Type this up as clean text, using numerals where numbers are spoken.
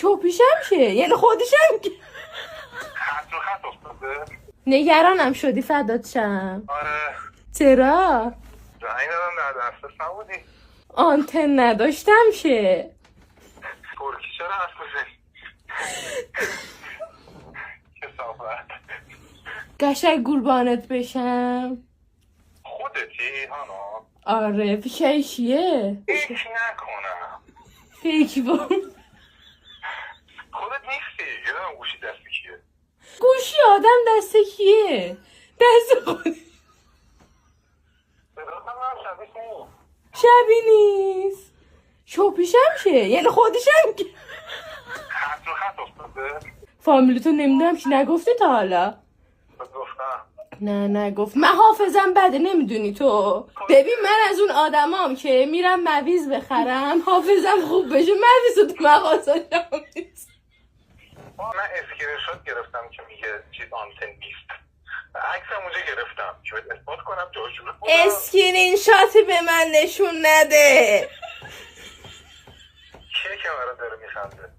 شوپیشم شه یعنی خودشم که خط رو خط افتاده. نگرانم شدی فدات شم. آره چرا؟ زنگ دادم در دسترس نبودی. آنتن نداشتم شه. ترکی چرا حرف بزنی؟ کسافت. قشنگ قربانت بشم. خودتی هانا؟ آره فکرشیه فکر نکنم. فکر بام خودت نیستی. یه دارم گوشی دستی کیه؟ گوشی آدم دست کیه؟ دست خود صدات هم شبیه نیست. شبیه نیست. شوپیشم شه یعنی خودشم که خط رو خط افتاده. فامیلیتون نمیدونم که نگفتی تا حالا. گفتم نه نگفت. من حافظم بده نمیدونی تو. ببین من از اون آدمام که میرم مویز بخرم حافظم خوب بشه مویز رو تو مغازه نیست. من اسکرین شات گرفتم که میگه چیز آنتن نیست. عکسم اونجا گرفتم که بهت اثبات کنم جاشون بودم. اسکرین شاتی به من نشون نده. کیه که برات داره میخنده؟